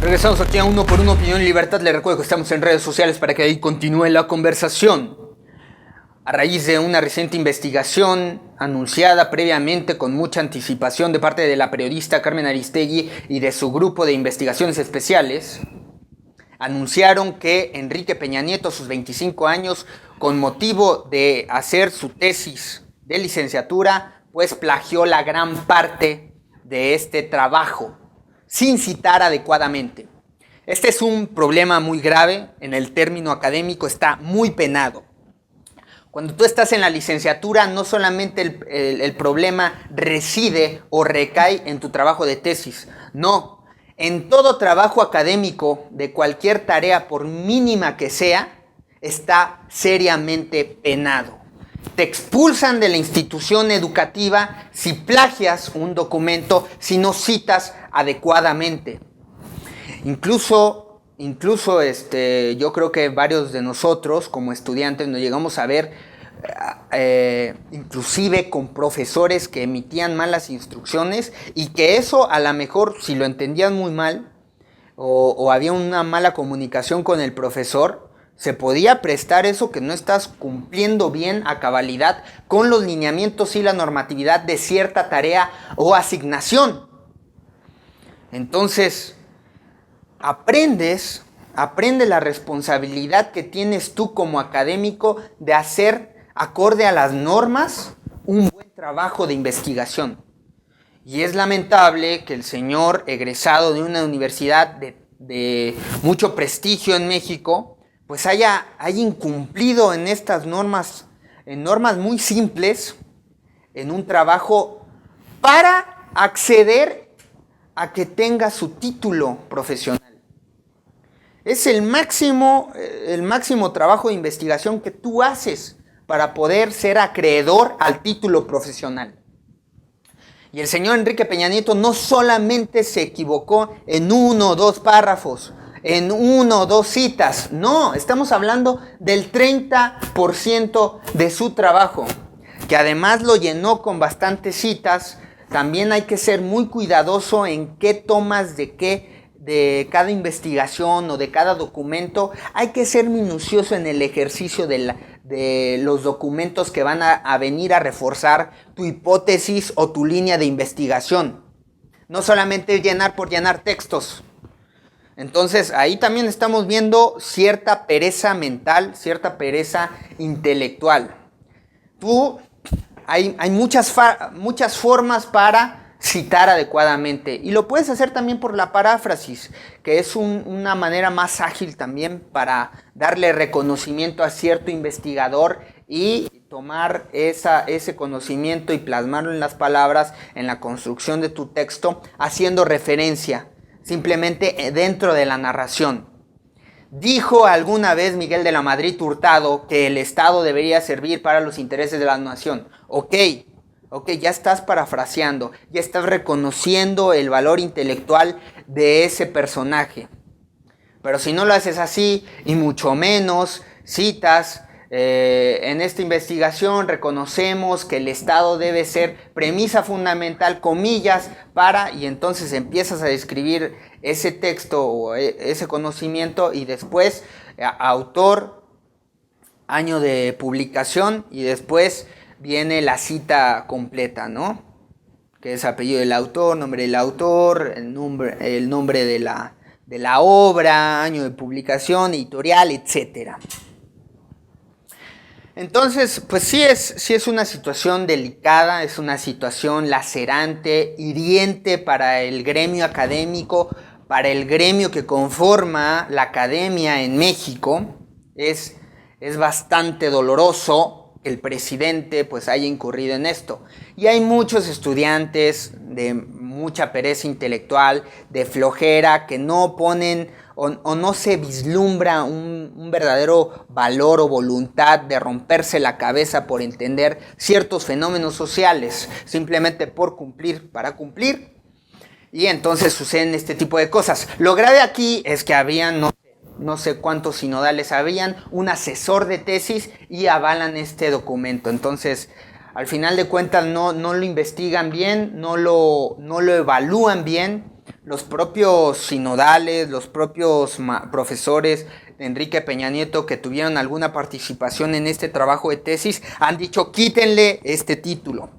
Regresamos aquí a Uno por Uno, Opinión y Libertad. Les recuerdo que estamos en redes sociales para que ahí continúe la conversación. A raíz de una reciente investigación anunciada previamente con mucha anticipación de parte de la periodista Carmen Aristegui y de su grupo de investigaciones especiales, anunciaron que Enrique Peña Nieto, a sus 25 años, con motivo de hacer su tesis de licenciatura, pues plagió la gran parte de este trabajo, sin citar adecuadamente. Este es un problema muy grave, en el término académico está muy penado. Cuando tú estás en la licenciatura, no solamente el problema reside o recae en tu trabajo de tesis, no. En todo trabajo académico de cualquier tarea, por mínima que sea, está seriamente penado. Te expulsan de la institución educativa si plagias un documento, si no citas adecuadamente. Incluso yo creo que varios de nosotros como estudiantes nos llegamos a ver inclusive con profesores que emitían malas instrucciones y que eso a lo mejor si lo entendían muy mal o había una mala comunicación con el profesor, se podía prestar eso que no estás cumpliendo bien a cabalidad con los lineamientos y la normatividad de cierta tarea o asignación. Entonces, aprende la responsabilidad que tienes tú como académico de hacer, acorde a las normas, un buen trabajo de investigación. Y es lamentable que el señor egresado de una universidad de mucho prestigio en México, pues haya incumplido en estas normas, en normas muy simples, en un trabajo para acceder a que tenga su título profesional. Es el máximo trabajo de investigación que tú haces para poder ser acreedor al título profesional. Y el señor Enrique Peña Nieto no solamente se equivocó en 1 o 2 párrafos, en 1 o 2 citas, no, estamos hablando del 30% de su trabajo, que además lo llenó con bastantes citas. También hay que ser muy cuidadoso en qué tomas de cada investigación o de cada documento. Hay que ser minucioso en el ejercicio de los documentos que van a venir a reforzar tu hipótesis o tu línea de investigación. No solamente llenar por llenar textos. Entonces ahí también estamos viendo cierta pereza mental, cierta pereza intelectual. Hay muchas formas para citar adecuadamente y lo puedes hacer también por la paráfrasis, que es una manera más ágil también para darle reconocimiento a cierto investigador y tomar ese conocimiento y plasmarlo en las palabras, en la construcción de tu texto, haciendo referencia simplemente dentro de la narración. Dijo alguna vez Miguel de la Madrid Hurtado que el Estado debería servir para los intereses de la nación. Ok, ya estás parafraseando, ya estás reconociendo el valor intelectual de ese personaje. Pero si no lo haces así, y mucho menos citas, en esta investigación reconocemos que el Estado debe ser premisa fundamental, comillas, y entonces empiezas a describir ese texto o ese conocimiento y después autor, año de publicación y después viene la cita completa, ¿no? Que es apellido del autor, nombre del autor, el nombre de la obra, año de publicación, editorial, etcétera. Entonces, pues sí es una situación delicada, es una situación lacerante, hiriente para el gremio académico, para el gremio que conforma la academia en México. Es bastante doloroso que el presidente pues haya incurrido en esto. Y hay muchos estudiantes de mucha pereza intelectual, de flojera, que no ponen o no se vislumbra un verdadero valor o voluntad de romperse la cabeza por entender ciertos fenómenos sociales, simplemente por cumplir, para cumplir. Y entonces suceden este tipo de cosas. Lo grave aquí es que habían, no sé cuántos sinodales habían, un asesor de tesis y avalan este documento. Entonces, al final de cuentas no lo investigan bien, no lo evalúan bien, los propios sinodales, los propios profesores de Enrique Peña Nieto que tuvieron alguna participación en este trabajo de tesis han dicho quítenle este título.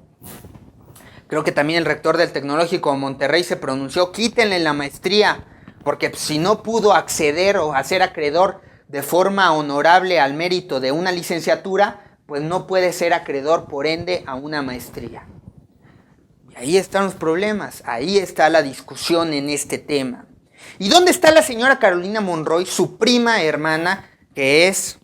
Creo que también el rector del Tecnológico de Monterrey se pronunció, quítenle la maestría, porque si no pudo acceder o hacer acreedor de forma honorable al mérito de una licenciatura, pues no puede ser acreedor por ende a una maestría. Y ahí están los problemas, ahí está la discusión en este tema. ¿Y dónde está la señora Carolina Monroy, su prima hermana, que es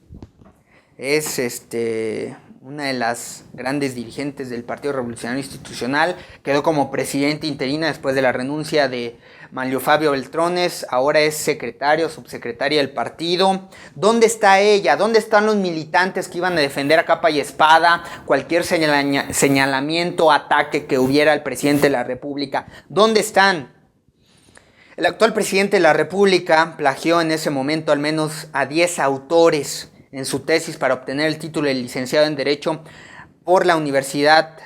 una de las grandes dirigentes del Partido Revolucionario Institucional? Quedó como presidenta interina después de la renuncia de Manlio Fabio Beltrones, ahora es secretario, subsecretaria del partido. ¿Dónde está ella? ¿Dónde están los militantes que iban a defender a capa y espada cualquier señalamiento, ataque que hubiera al presidente de la República? ¿Dónde están? El actual presidente de la República plagió en ese momento al menos a 10 autores en su tesis para obtener el título de licenciado en Derecho por la Universidad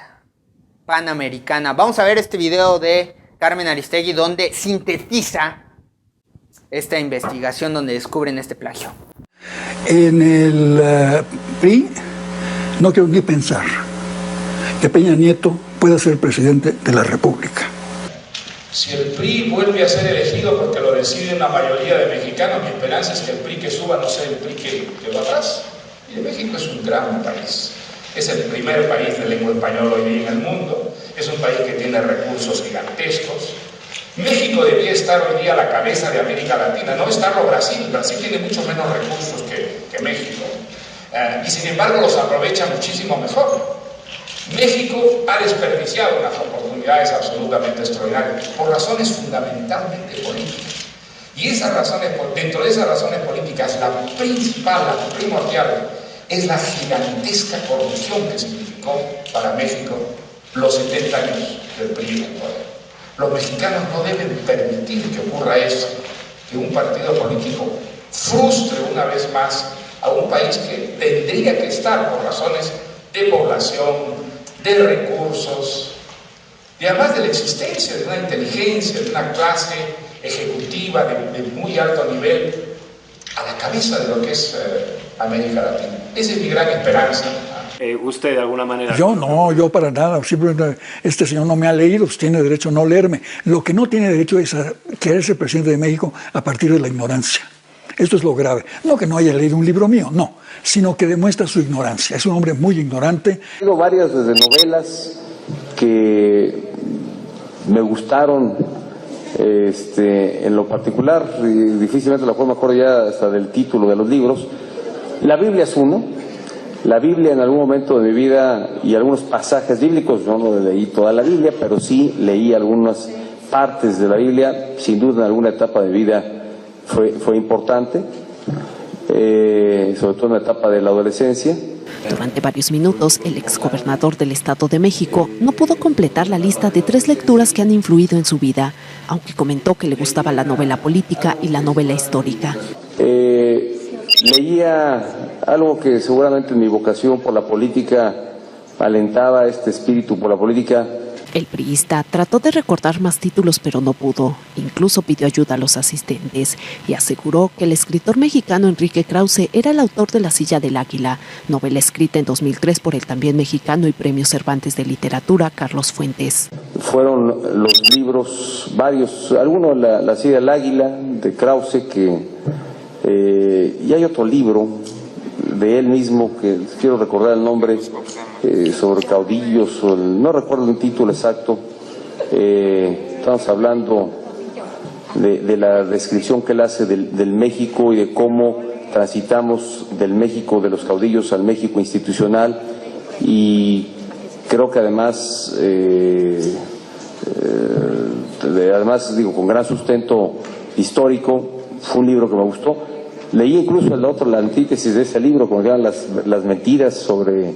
Panamericana. Vamos a ver este video de Carmen Aristegui donde sintetiza esta investigación, donde descubren este plagio. En el PRI no quiero ni pensar que Peña Nieto pueda ser presidente de la República. Si el PRI vuelve a ser elegido porque lo decide una mayoría de mexicanos, mi esperanza es que el PRI que suba no sea el PRI que va atrás. Y México es un gran país. Es el primer país de lengua española hoy día en el mundo. Es un país que tiene recursos gigantescos. México debería estar hoy día a la cabeza de América Latina, no estarlo Brasil. Brasil tiene mucho menos recursos que México. Y sin embargo los aprovecha muchísimo mejor. México ha desperdiciado unas oportunidades absolutamente extraordinarias por razones fundamentalmente políticas. Y esas razones, dentro de esas razones políticas, la principal, la primordial, es la gigantesca corrupción que significó para México los 70 años del PRI en el poder. Los mexicanos no deben permitir que ocurra eso, que un partido político frustre una vez más a un país que tendría que estar por razones de población, de recursos, y además de la existencia de una inteligencia, de una clase ejecutiva de muy alto nivel a la cabeza de lo que es América Latina. Esa es mi gran esperanza. ¿Usted de alguna manera? Yo para nada. Simplemente este señor no me ha leído, pues tiene derecho a no leerme. Lo que no tiene derecho es a querer ser presidente de México a partir de la ignorancia. Esto es lo grave. No que no haya leído un libro mío, no, sino que demuestra su ignorancia. Es un hombre muy ignorante. Tengo varias novelas que me gustaron en lo particular, y difícilmente la puedo mejor ya hasta del título de los libros. La Biblia es uno. La Biblia en algún momento de mi vida y algunos pasajes bíblicos, yo no leí toda la Biblia, pero sí leí algunas partes de la Biblia, sin duda en alguna etapa de vida fue importante, sobre todo en la etapa de la adolescencia. Durante varios minutos, el exgobernador del Estado de México no pudo completar la lista de 3 lecturas que han influido en su vida, aunque comentó que le gustaba la novela política y la novela histórica. Leía algo que seguramente mi vocación por la política alentaba, este espíritu por la política. El priista trató de recordar más títulos, pero no pudo. Incluso pidió ayuda a los asistentes y aseguró que el escritor mexicano Enrique Krause era el autor de La Silla del Águila, novela escrita en 2003 por el también mexicano y Premio Cervantes de Literatura Carlos Fuentes. Fueron los libros, varios, algunos La Silla del Águila de Krause, y hay otro libro de él mismo que quiero recordar el nombre, sobre caudillos, no recuerdo el título exacto. Estamos hablando de la descripción que él hace del México y de cómo transitamos del México de los caudillos al México institucional, y creo que además digo, con gran sustento histórico. Fue un libro que me gustó. Leí incluso el otro, la antítesis de ese libro, como eran las mentiras sobre...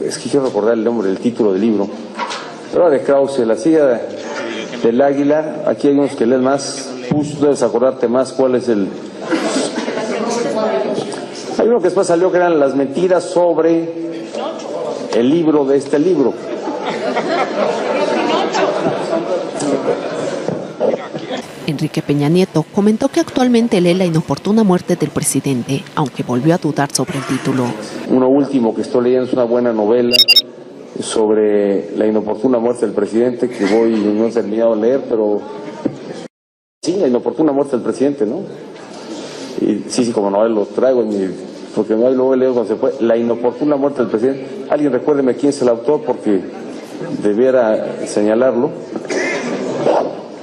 es que quiero recordar el nombre, el título del libro. Era de Krause, La Silla del Águila. Aquí hay unos que leen más. Debes acordarte más cuál es el... Hay uno que después salió que eran las mentiras sobre el libro de este libro. Enrique Peña Nieto comentó que actualmente lee La inoportuna muerte del presidente, aunque volvió a dudar sobre el título. Uno último que estoy leyendo es una buena novela sobre la inoportuna muerte del presidente, que no he terminado de leer, pero sí, la inoportuna muerte del presidente, ¿no? Y sí, como novela lo traigo porque no hay luego leo cuando se fue. La inoportuna muerte del presidente. Alguien recuérdeme quién es el autor porque debiera señalarlo.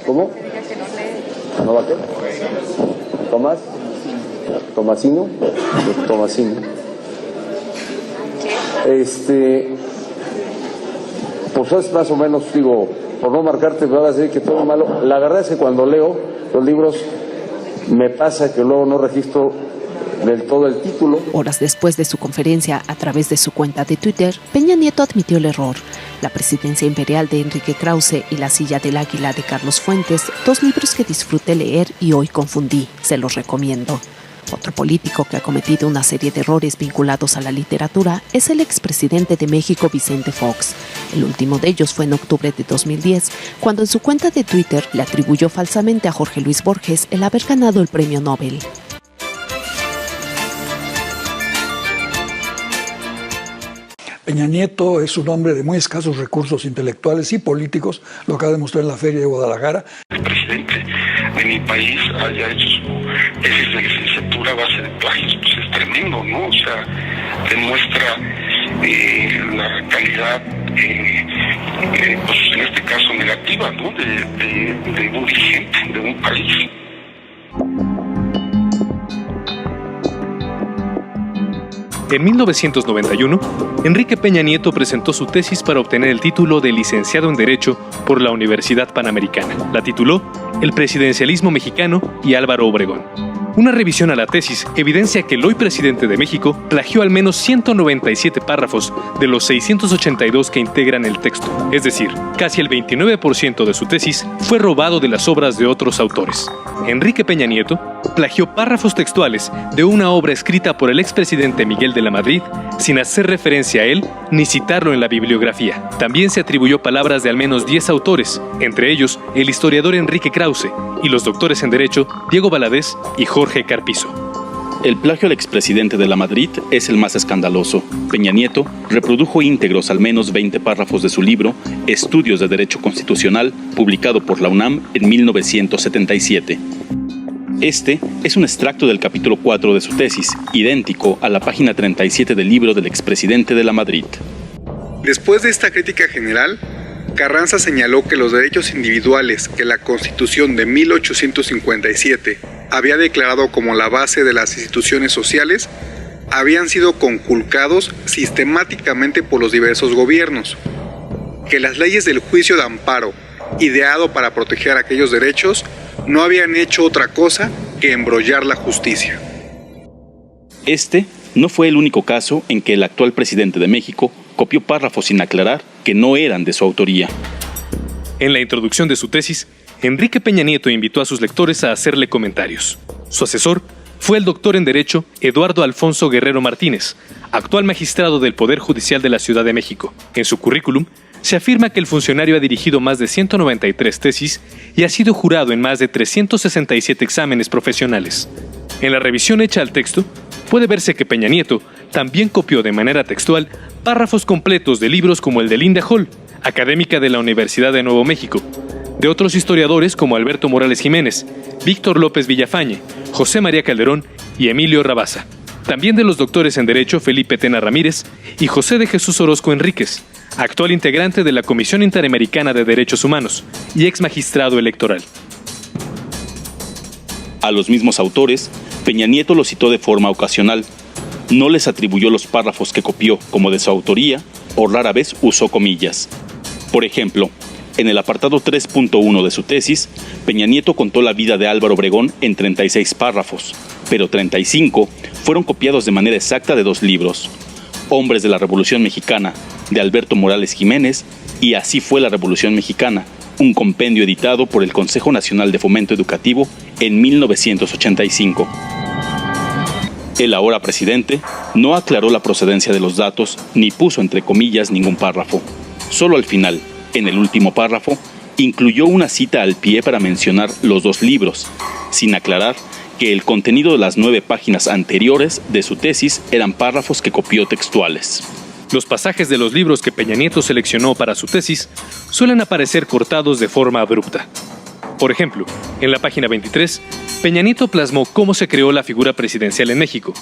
¿Cómo? ¿No va a qué? ¿Tomás? ¿Tomasino? Tomasino. Pues es más o menos, digo, por no marcarte, me va a decir que todo malo. La verdad es que cuando leo los libros me pasa que luego no registro del todo el título. Horas después de su conferencia a través de su cuenta de Twitter, Peña Nieto admitió el error. La presidencia imperial de Enrique Krause y La silla del águila de Carlos Fuentes, 2 libros que disfruté leer y hoy confundí. Se los recomiendo. Otro político que ha cometido una serie de errores vinculados a la literatura es el expresidente de México, Vicente Fox. El último de ellos fue en octubre de 2010, cuando en su cuenta de Twitter le atribuyó falsamente a Jorge Luis Borges el haber ganado el premio Nobel. Peña Nieto es un hombre de muy escasos recursos intelectuales y políticos, lo acaba de demostrar en la Feria de Guadalajara. El presidente de mi país haya hecho su tesis de licenciatura a base de plagios, pues es tremendo, ¿no? O sea, demuestra la calidad, pues en este caso negativa, ¿no? De un dirigente de un país. En 1991, Enrique Peña Nieto presentó su tesis para obtener el título de licenciado en Derecho por la Universidad Panamericana. La tituló El presidencialismo mexicano y Álvaro Obregón. Una revisión a la tesis evidencia que el hoy presidente de México plagió al menos 197 párrafos de los 682 que integran el texto. Es decir, casi el 29% de su tesis fue robado de las obras de otros autores. Enrique Peña Nieto plagió párrafos textuales de una obra escrita por el expresidente Miguel de la Madrid sin hacer referencia a él ni citarlo en la bibliografía. También se atribuyó palabras de al menos 10 autores, entre ellos el historiador Enrique Krause y los doctores en Derecho Diego Valadez y Jorge Carpizo. El plagio al expresidente de la Madrid es el más escandaloso. Peña Nieto reprodujo íntegros al menos 20 párrafos de su libro Estudios de Derecho Constitucional, publicado por la UNAM en 1977. Este es un extracto del capítulo 4 de su tesis, idéntico a la página 37 del libro del expresidente de la Madrid. Después de esta crítica general, Carranza señaló que los derechos individuales que la Constitución de 1857 había declarado como la base de las instituciones sociales habían sido conculcados sistemáticamente por los diversos gobiernos, que las leyes del juicio de amparo, ideado para proteger aquellos derechos, no habían hecho otra cosa que embrollar la justicia. Este no fue el único caso en que el actual presidente de México copió párrafos sin aclarar que no eran de su autoría. En la introducción de su tesis, Enrique Peña Nieto invitó a sus lectores a hacerle comentarios. Su asesor fue el doctor en Derecho Eduardo Alfonso Guerrero Martínez, actual magistrado del Poder Judicial de la Ciudad de México. En su currículum se afirma que el funcionario ha dirigido más de 193 tesis y ha sido jurado en más de 367 exámenes profesionales. En la revisión hecha al texto, puede verse que Peña Nieto también copió de manera textual párrafos completos de libros como el de Linda Hall, académica de la Universidad de Nuevo México, de otros historiadores como Alberto Morales Jiménez, Víctor López Villafañe, José María Calderón y Emilio Rabasa. También de los doctores en Derecho Felipe Tena Ramírez y José de Jesús Orozco Enríquez, actual integrante de la Comisión Interamericana de Derechos Humanos y ex magistrado electoral. A los mismos autores, Peña Nieto los citó de forma ocasional. No les atribuyó los párrafos que copió como de su autoría o rara vez usó comillas. Por ejemplo, en el apartado 3.1 de su tesis, Peña Nieto contó la vida de Álvaro Obregón en 36 párrafos, pero 35 fueron copiados de manera exacta de 2 libros, Hombres de la Revolución Mexicana, de Alberto Morales Jiménez, y Así fue la Revolución Mexicana, un compendio editado por el Consejo Nacional de Fomento Educativo en 1985. El ahora presidente no aclaró la procedencia de los datos ni puso entre comillas ningún párrafo. Solo al final, en el último párrafo, Incluyó una cita al pie para mencionar los dos libros, sin aclarar que el contenido de las 9 páginas anteriores de su tesis eran párrafos que copió textuales. Los pasajes de los libros que Peña Nieto seleccionó para su tesis suelen aparecer cortados de forma abrupta. Por ejemplo, en la página 23, Peña Nieto plasmó cómo se creó la figura presidencial en México.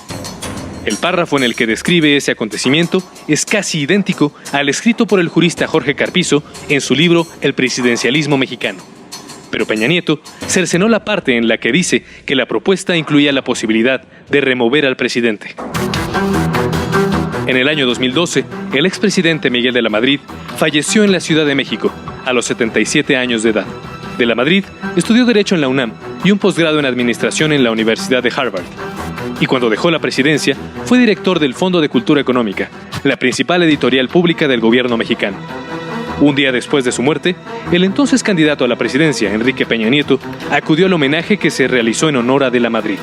El párrafo en el que describe ese acontecimiento es casi idéntico al escrito por el jurista Jorge Carpizo en su libro El presidencialismo mexicano. Pero Peña Nieto cercenó la parte en la que dice que la propuesta incluía la posibilidad de remover al presidente. En el año 2012, el expresidente Miguel de la Madrid falleció en la Ciudad de México, a los 77 años de edad. De la Madrid estudió Derecho en la UNAM y un posgrado en Administración en la Universidad de Harvard. Y cuando dejó la presidencia, fue director del Fondo de Cultura Económica, la principal editorial pública del gobierno mexicano. Un día después de su muerte, el entonces candidato a la presidencia, Enrique Peña Nieto, acudió al homenaje que se realizó en honor a De la Madrid.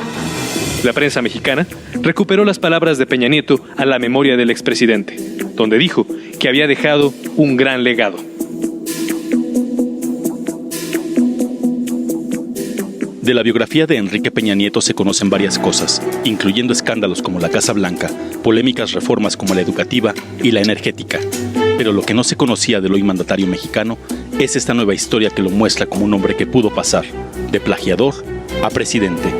La prensa mexicana recuperó las palabras de Peña Nieto a la memoria del expresidente, donde dijo que había dejado un gran legado. De la biografía de Enrique Peña Nieto se conocen varias cosas, incluyendo escándalos como la Casa Blanca, polémicas reformas como la educativa y la energética. Pero lo que no se conocía del hoy mandatario mexicano es esta nueva historia que lo muestra como un hombre que pudo pasar de plagiador a presidente.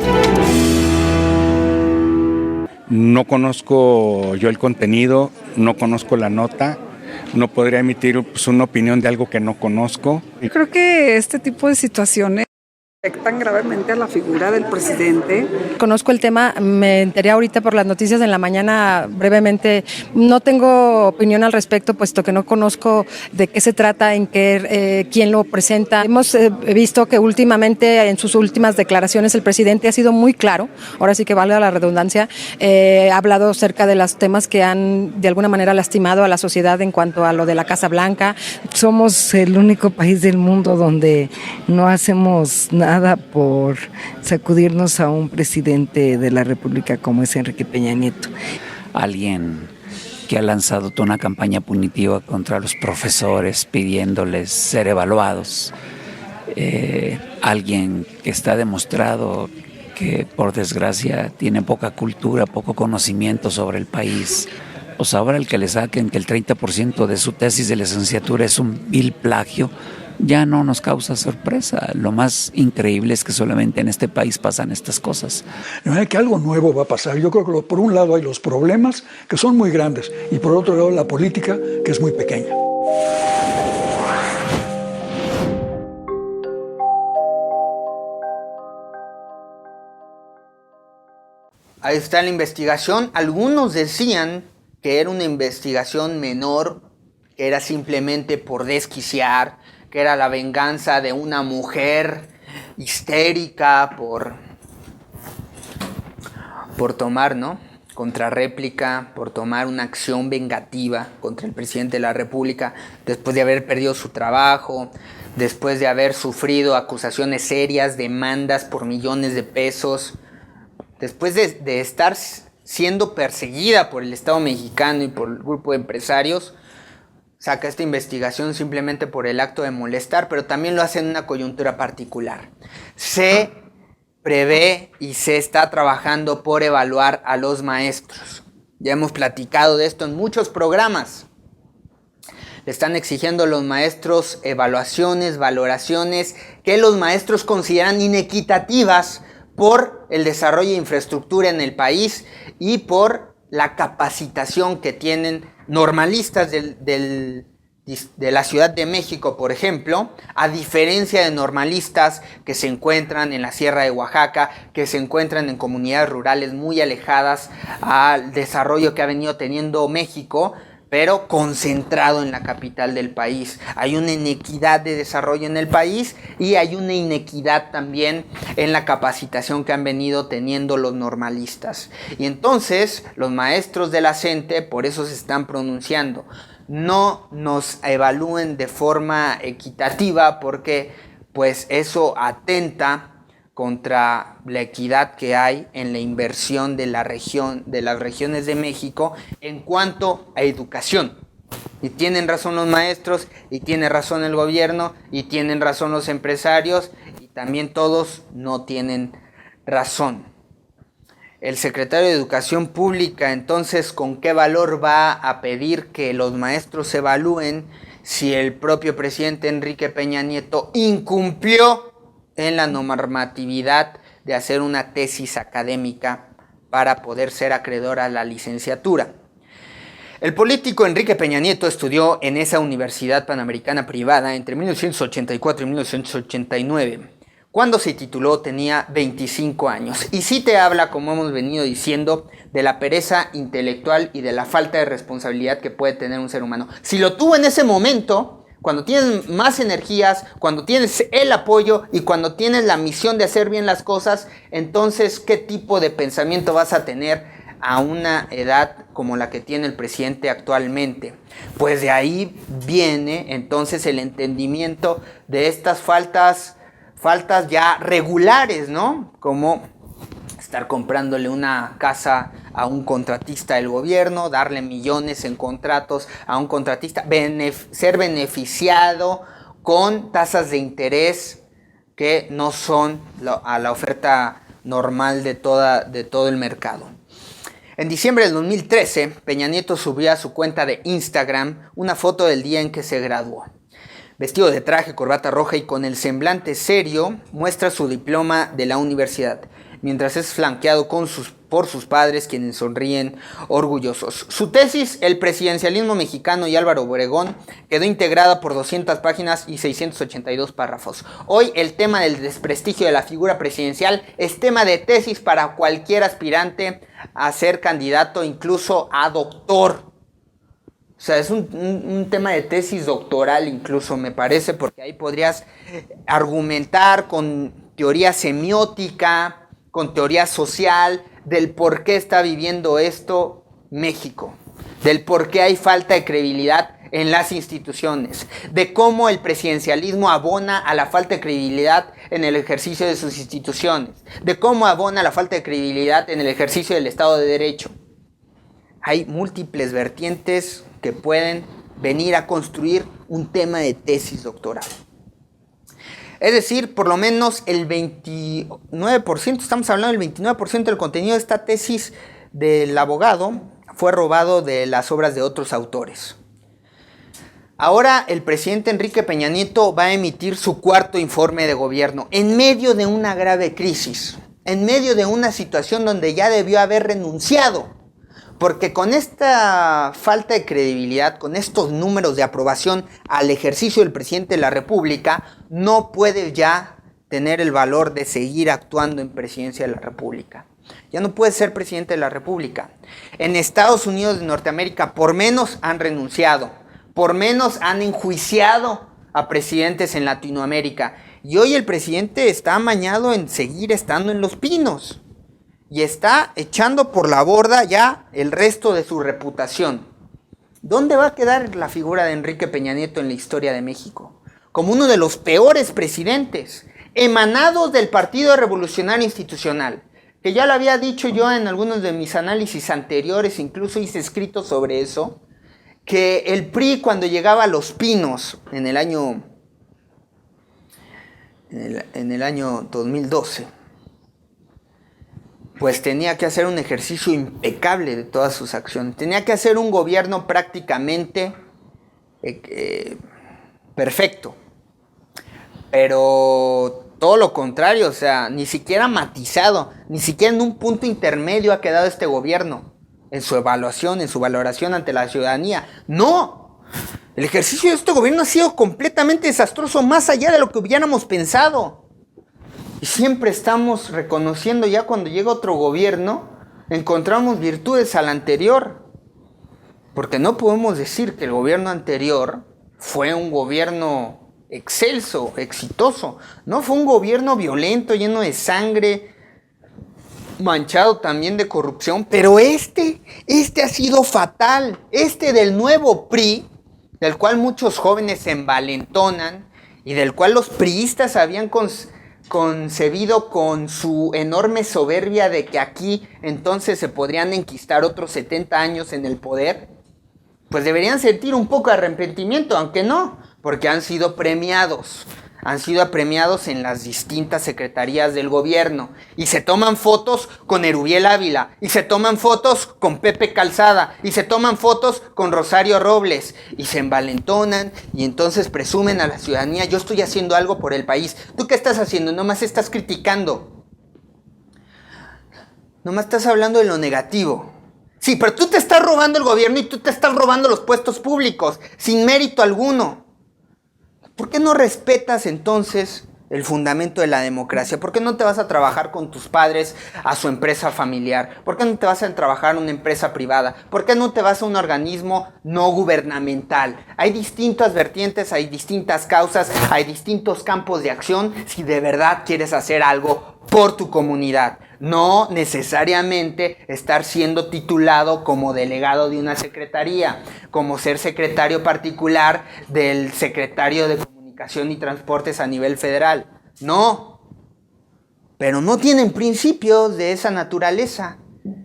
No conozco yo el contenido, no conozco la nota, no podría emitir una opinión de algo que no conozco. Creo que este tipo de situaciones afectan gravemente a la figura del presidente. Conozco el tema, me enteré ahorita por las noticias en la mañana brevemente. No tengo opinión al respecto, puesto que no conozco de qué se trata, quién lo presenta. Hemos visto que últimamente, en sus últimas declaraciones, el presidente ha sido muy claro, ahora sí que valga la redundancia, ha hablado acerca de los temas que han de alguna manera lastimado a la sociedad en cuanto a lo de la Casa Blanca. Somos el único país del mundo donde no hacemos nada por sacudirnos a un presidente de la República como es Enrique Peña Nieto. Alguien que ha lanzado toda una campaña punitiva contra los profesores pidiéndoles ser evaluados. Alguien que está demostrado que por desgracia tiene poca cultura, poco conocimiento sobre el país. Pues ahora el que le saquen que el 30% de su tesis de licenciatura es un vil plagio, ya no nos causa sorpresa. Lo más increíble es que solamente en este país pasan estas cosas. De manera que algo nuevo va a pasar. Yo creo que por un lado hay los problemas, que son muy grandes, y por otro lado la política, que es muy pequeña. Ahí está la investigación. Algunos decían que era una investigación menor, que era simplemente por desquiciar, que era la venganza de una mujer histérica por tomar, ¿no?, contrarréplica, por tomar una acción vengativa contra el presidente de la República después de haber perdido su trabajo, después de haber sufrido acusaciones serias, demandas por millones de pesos, después de estar siendo perseguida por el Estado mexicano y por el grupo de empresarios. Saca esta investigación simplemente por el acto de molestar, pero también lo hace en una coyuntura particular. Se prevé y se está trabajando por evaluar a los maestros. Ya hemos platicado de esto en muchos programas. Le están exigiendo a los maestros evaluaciones, valoraciones, que los maestros consideran inequitativas por el desarrollo de infraestructura en el país y por la capacitación que tienen normalistas de la Ciudad de México, por ejemplo, a diferencia de normalistas que se encuentran en la Sierra de Oaxaca, que se encuentran en comunidades rurales muy alejadas al desarrollo que ha venido teniendo México, pero concentrado en la capital del país. Hay una inequidad de desarrollo en el país y hay una inequidad también en la capacitación que han venido teniendo los normalistas. Y entonces los maestros de la CENTE por eso se están pronunciando. No nos evalúen de forma equitativa porque pues eso atenta contra la equidad que hay en la inversión de la región, de las regiones de México en cuanto a educación. Y tienen razón los maestros, y tiene razón el gobierno, y tienen razón los empresarios, y también todos no tienen razón. El secretario de Educación Pública, entonces, ¿con qué valor va a pedir que los maestros evalúen si el propio presidente Enrique Peña Nieto incumplió en la normatividad de hacer una tesis académica para poder ser acreedor a la licenciatura? El político Enrique Peña Nieto estudió en esa universidad panamericana privada entre 1984 y 1989. Cuando se tituló tenía 25 años. Y sí te habla, como hemos venido diciendo, de la pereza intelectual y de la falta de responsabilidad que puede tener un ser humano. Si lo tuvo en ese momento, cuando tienes más energías, cuando tienes el apoyo y cuando tienes la misión de hacer bien las cosas, entonces, ¿qué tipo de pensamiento vas a tener a una edad como la que tiene el presidente actualmente? Pues de ahí viene entonces el entendimiento de estas faltas ya regulares, ¿no? Como estar comprándole una casa a un contratista del gobierno, darle millones en contratos a un contratista, ser beneficiado con tasas de interés que no son a la oferta normal de todo el mercado. En diciembre del 2013, Peña Nieto subió a su cuenta de Instagram una foto del día en que se graduó. Vestido de traje, corbata roja y con el semblante serio, muestra su diploma de la universidad, mientras es flanqueado por sus padres, quienes sonríen orgullosos. Su tesis, El presidencialismo mexicano y Álvaro Obregón, quedó integrada por 200 páginas y 682 párrafos. Hoy el tema del desprestigio de la figura presidencial es tema de tesis para cualquier aspirante a ser candidato, incluso a doctor. O sea, es un tema de tesis doctoral incluso, me parece, porque ahí podrías argumentar con teoría semiótica, con teoría social, del por qué está viviendo esto México, del por qué hay falta de credibilidad en las instituciones, de cómo el presidencialismo abona a la falta de credibilidad en el ejercicio de sus instituciones, de cómo abona la falta de credibilidad en el ejercicio del Estado de Derecho. Hay múltiples vertientes que pueden venir a construir un tema de tesis doctoral. Es decir, por lo menos el 29%, estamos hablando del 29% del contenido de esta tesis del abogado fue robado de las obras de otros autores. Ahora el presidente Enrique Peña Nieto va a emitir su cuarto informe de gobierno en medio de una grave crisis, en medio de una situación donde ya debió haber renunciado. Porque con esta falta de credibilidad, con estos números de aprobación al ejercicio del presidente de la República, no puede ya tener el valor de seguir actuando en presidencia de la República. Ya no puede ser presidente de la República. En Estados Unidos de Norteamérica, por menos han renunciado, por menos han enjuiciado a presidentes en Latinoamérica. Y hoy el presidente está amañado en seguir estando en Los Pinos. Y está echando por la borda ya el resto de su reputación. ¿Dónde va a quedar la figura de Enrique Peña Nieto en la historia de México? Como uno de los peores presidentes, emanados del Partido Revolucionario Institucional, que ya lo había dicho yo en algunos de mis análisis anteriores, incluso hice escritos sobre eso, que el PRI cuando llegaba a Los Pinos en el año 2012, pues tenía que hacer un ejercicio impecable de todas sus acciones. Tenía que hacer un gobierno prácticamente perfecto. Pero todo lo contrario, o sea, ni siquiera matizado, ni siquiera en un punto intermedio ha quedado este gobierno en su evaluación, en su valoración ante la ciudadanía. ¡No! El ejercicio de este gobierno ha sido completamente desastroso, más allá de lo que hubiéramos pensado. Y siempre estamos reconociendo, ya cuando llega otro gobierno, encontramos virtudes al anterior. Porque no podemos decir que el gobierno anterior fue un gobierno excelso, exitoso. No, fue un gobierno violento, lleno de sangre, manchado también de corrupción. Pero este ha sido fatal. Este del nuevo PRI, del cual muchos jóvenes se envalentonan y del cual los priistas habían concebido con su enorme soberbia de que aquí entonces se podrían enquistar otros 70 años en el poder. pues deberían sentir un poco de arrepentimiento, aunque no, porque han sido premiados en las distintas secretarías del gobierno y se toman fotos con Erubiel Ávila y se toman fotos con Pepe Calzada y se toman fotos con Rosario Robles y se envalentonan y entonces presumen a la ciudadanía: yo estoy haciendo algo por el país. ¿Tú qué estás haciendo? Nomás estás criticando. Nomás estás hablando de lo negativo. Sí, pero tú te estás robando el gobierno y tú te estás robando los puestos públicos sin mérito alguno. ¿Por qué no respetas entonces el fundamento de la democracia? ¿Por qué no te vas a trabajar con tus padres a su empresa familiar? ¿Por qué no te vas a trabajar en una empresa privada? ¿Por qué no te vas a un organismo no gubernamental? Hay distintas vertientes, hay distintas causas, hay distintos campos de acción si de verdad quieres hacer algo por tu comunidad. No necesariamente estar siendo titulado como delegado de una secretaría, como ser secretario particular del secretario de Comunicación y Transportes a nivel federal. No, pero no tienen principios de esa naturaleza.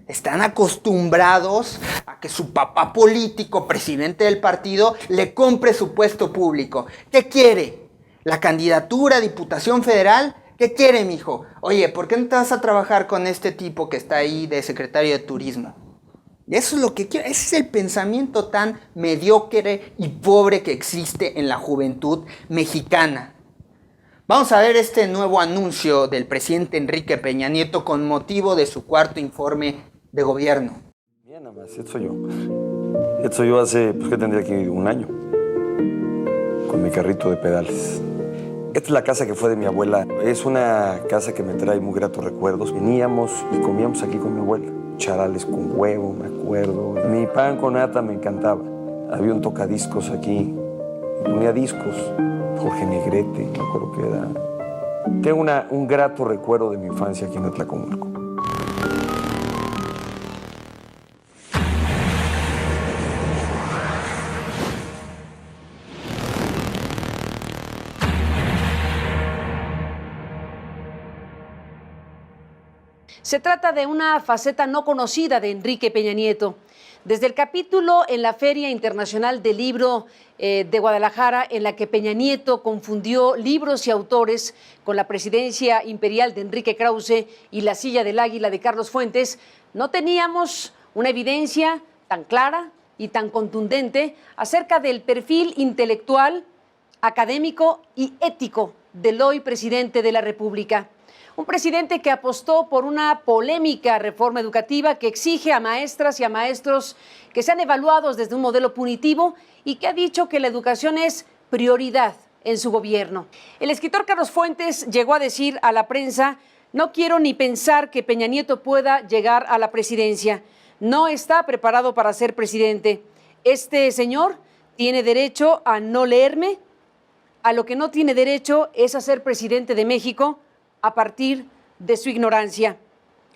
Están acostumbrados a que su papá político, presidente del partido, le compre su puesto público. ¿Qué quiere? ¿La candidatura a Diputación Federal? ¿Qué quiere, mijo? Oye, ¿por qué no te vas a trabajar con este tipo que está ahí de secretario de Turismo? Eso es lo que quiere. Ese es el pensamiento tan mediocre y pobre que existe en la juventud mexicana. Vamos a ver este nuevo anuncio del presidente Enrique Peña Nieto con motivo de su cuarto informe de gobierno. Mira nada más, esto soy yo. Esto soy yo hace, pues que tendría aquí 1 año, con mi carrito de pedales. Esta es la casa que fue de mi abuela. Es una casa que me trae muy gratos recuerdos. Veníamos y comíamos aquí con mi abuela. Charales con huevo, me acuerdo. Mi pan con nata me encantaba. Había un tocadiscos aquí. Ponía discos. Jorge Negrete, me acuerdo que era. Tengo un grato recuerdo de mi infancia aquí en Atlacomulco. Se trata de una faceta no conocida de Enrique Peña Nieto. Desde el capítulo en la Feria Internacional del Libro de Guadalajara, en la que Peña Nieto confundió libros y autores con la presidencia imperial de Enrique Krause y la silla del águila de Carlos Fuentes, no teníamos una evidencia tan clara y tan contundente acerca del perfil intelectual, académico y ético del hoy presidente de la República. Un presidente que apostó por una polémica reforma educativa que exige a maestras y a maestros que sean evaluados desde un modelo punitivo y que ha dicho que la educación es prioridad en su gobierno. El escritor Carlos Fuentes llegó a decir a la prensa: no quiero ni pensar que Peña Nieto pueda llegar a la presidencia. No está preparado para ser presidente. Este señor tiene derecho a no leerme. A lo que no tiene derecho es a ser presidente de México a partir de su ignorancia.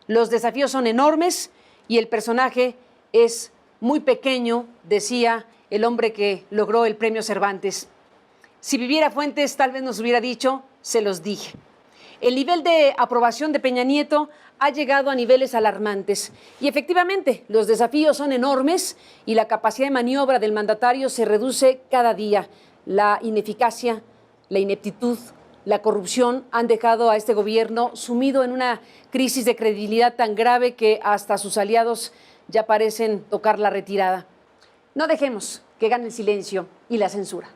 Los desafíos son enormes y el personaje es muy pequeño, decía el hombre que logró el premio Cervantes. Si viviera Fuentes, tal vez nos hubiera dicho: se los dije. El nivel de aprobación de Peña Nieto ha llegado a niveles alarmantes y efectivamente los desafíos son enormes y la capacidad de maniobra del mandatario se reduce cada día. La ineficacia, la ineptitud, la corrupción han dejado a este gobierno sumido en una crisis de credibilidad tan grave que hasta sus aliados ya parecen tocar la retirada. No dejemos que gane el silencio y la censura.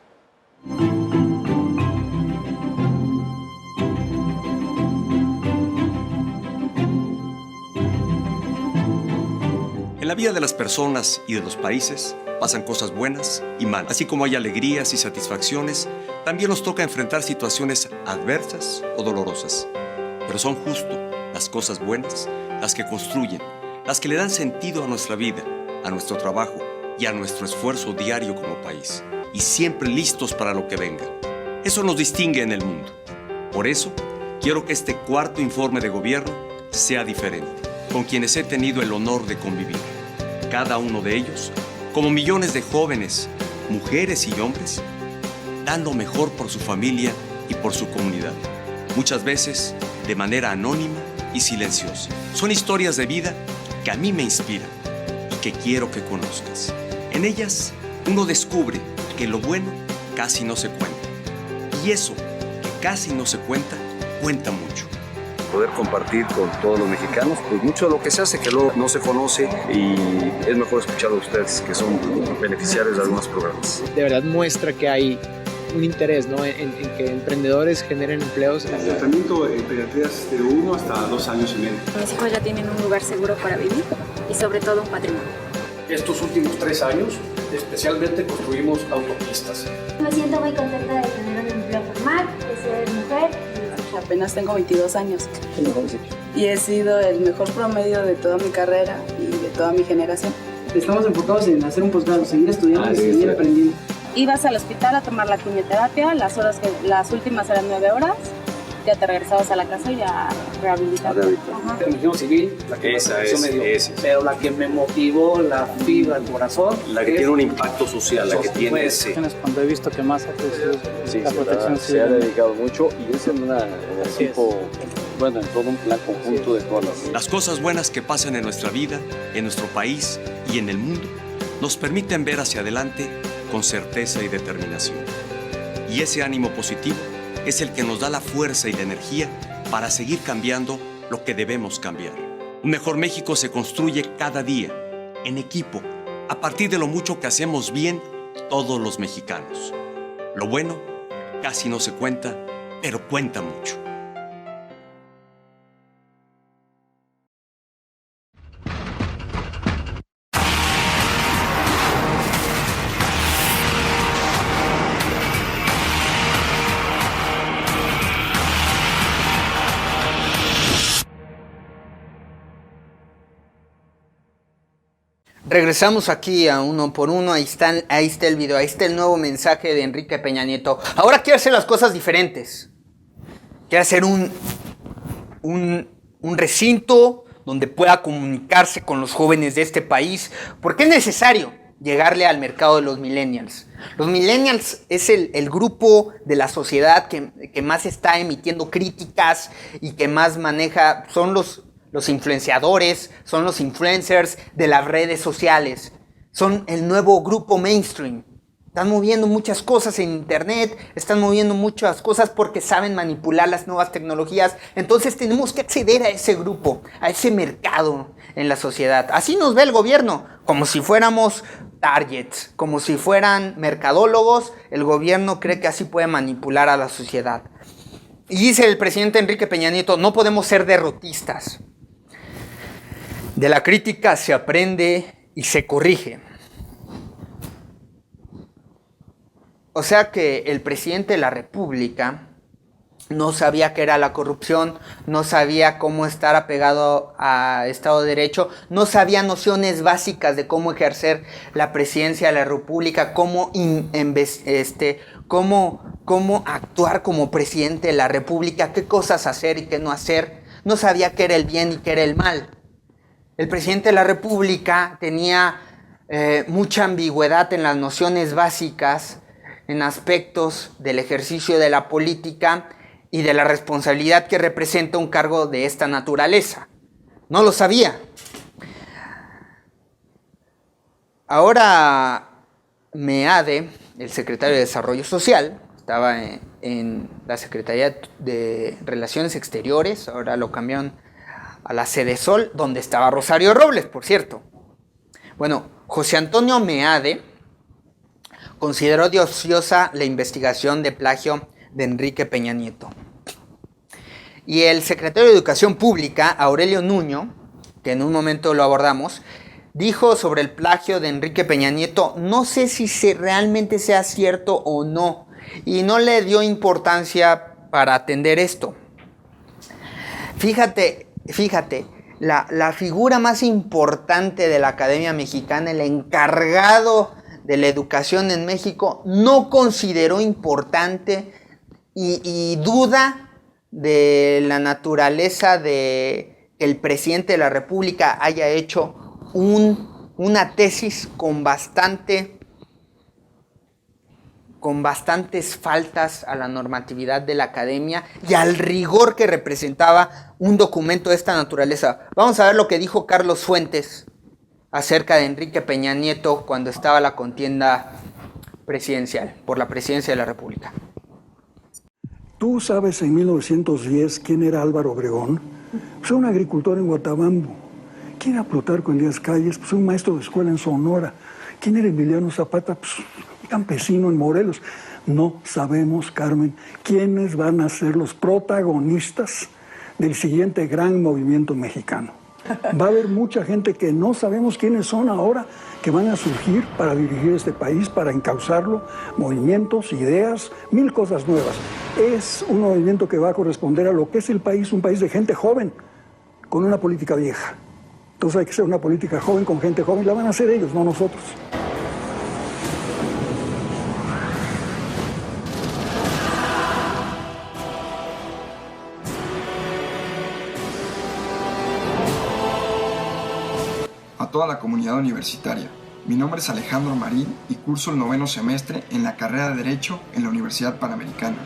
En la vida de las personas y de los países pasan cosas buenas y malas. Así como hay alegrías y satisfacciones, también nos toca enfrentar situaciones adversas o dolorosas. Pero son justo las cosas buenas las que construyen, las que le dan sentido a nuestra vida, a nuestro trabajo y a nuestro esfuerzo diario como país. Y siempre listos para lo que venga. Eso nos distingue en el mundo. Por eso, quiero que este cuarto informe de gobierno sea diferente, con quienes he tenido el honor de convivir. Cada uno de ellos, como millones de jóvenes, mujeres y hombres, dan lo mejor por su familia y por su comunidad. Muchas veces de manera anónima y silenciosa. Son historias de vida que a mí me inspiran y que quiero que conozcas. En ellas uno descubre que lo bueno casi no se cuenta. Y eso que casi no se cuenta, cuenta mucho. Poder compartir con todos los mexicanos, pues mucho de lo que se hace que luego no se conoce y es mejor escucharlo a ustedes, que son beneficiarios de algunos programas. De verdad muestra que hay un interés, ¿no?, en que emprendedores generen empleos. El tratamiento en pediatrías de 1 hasta 2 años y medio. Mis hijos ya tienen un lugar seguro para vivir y sobre todo un patrimonio. Estos últimos 3 años, especialmente construimos autopistas. Me siento muy contenta de tener un empleo formal, de ser mujer. Apenas tengo 22 años y he sido el mejor promedio de toda mi carrera y de toda mi generación. Estamos enfocados en hacer un posgrado, seguir estudiando y seguir aprendiendo. Ibas al hospital a tomar la quimioterapia, las últimas eran 9 horas, ya te regresabas a la casa y a rehabilitar. Religión civil, la que esa es. Pero la que me motivó, la fibra, el corazón. La que tiene un impacto social, la que tiene. Sí. Cuando he visto que más ha crecido la protección civil. Se ha dedicado mucho y es en un equipo, bueno, en todo un plan conjunto de todas las cosas buenas que pasan en nuestra vida, en nuestro país y en el mundo, nos permiten ver hacia adelante con certeza y determinación. Y ese ánimo positivo es el que nos da la fuerza y la energía para seguir cambiando lo que debemos cambiar. Un mejor México se construye cada día, en equipo, a partir de lo mucho que hacemos bien todos los mexicanos. Lo bueno casi no se cuenta, pero cuenta mucho. Regresamos aquí a Uno por Uno, ahí está el video, ahí está el nuevo mensaje de Enrique Peña Nieto. Ahora quiere hacer las cosas diferentes. Quiere hacer un recinto donde pueda comunicarse con los jóvenes de este país, porque es necesario llegarle al mercado de los millennials. Los millennials es el grupo de la sociedad que más está emitiendo críticas y que más maneja, son los influenciadores, son los influencers de las redes sociales, son el nuevo grupo mainstream. Están moviendo muchas cosas en internet, están moviendo muchas cosas porque saben manipular las nuevas tecnologías. Entonces tenemos que acceder a ese grupo, a ese mercado en la sociedad. Así nos ve el gobierno, como si fuéramos targets, como si fueran mercadólogos. El gobierno cree que así puede manipular a la sociedad. Y dice el presidente Enrique Peña Nieto, no podemos ser derrotistas. De la crítica se aprende y se corrige. O sea que el presidente de la República no sabía qué era la corrupción, no sabía cómo estar apegado a Estado de Derecho, no sabía nociones básicas de cómo ejercer la presidencia de la República, cómo actuar como presidente de la República, qué cosas hacer y qué no hacer. No sabía qué era el bien y qué era el mal. El presidente de la República tenía mucha ambigüedad en las nociones básicas, en aspectos del ejercicio de la política y de la responsabilidad que representa un cargo de esta naturaleza. No lo sabía. Ahora Meade, el secretario de Desarrollo Social, estaba en la Secretaría de Relaciones Exteriores, ahora lo cambiaron a la Sedesol, donde estaba Rosario Robles, por cierto. Bueno, José Antonio Meade consideró de ociosa la investigación de plagio de Enrique Peña Nieto. Y el secretario de Educación Pública, Aurelio Nuño, que en un momento lo abordamos, dijo sobre el plagio de Enrique Peña Nieto, no sé si realmente sea cierto o no, y no le dio importancia para atender esto. Fíjate, la figura más importante de la Academia Mexicana, el encargado de la educación en México, no consideró importante y duda de la naturaleza de que el presidente de la República haya hecho una tesis con bastantes faltas a la normatividad de la academia y al rigor que representaba un documento de esta naturaleza. Vamos a ver lo que dijo Carlos Fuentes acerca de Enrique Peña Nieto cuando estaba la contienda presidencial, por la presidencia de la República. ¿Tú sabes en 1910 quién era Álvaro Obregón? Pues un agricultor en Guatabampo. ¿Quién era Plutarco Elías Calles? Pues un maestro de escuela en Sonora. ¿Quién era Emiliano Zapata? Pues un campesino en Morelos. No sabemos, Carmen, quiénes van a ser los protagonistas del siguiente gran movimiento mexicano. Va a haber mucha gente que no sabemos quiénes son ahora, que van a surgir para dirigir este país, para encauzarlo, movimientos, ideas, mil cosas nuevas. Es un movimiento que va a corresponder a lo que es el país, un país de gente joven, con una política vieja. Entonces hay que hacer una política joven con gente joven, la van a hacer ellos, no nosotros. A toda la comunidad universitaria. Mi nombre es Alejandro Marín y curso el 9º semestre en la carrera de Derecho en la Universidad Panamericana.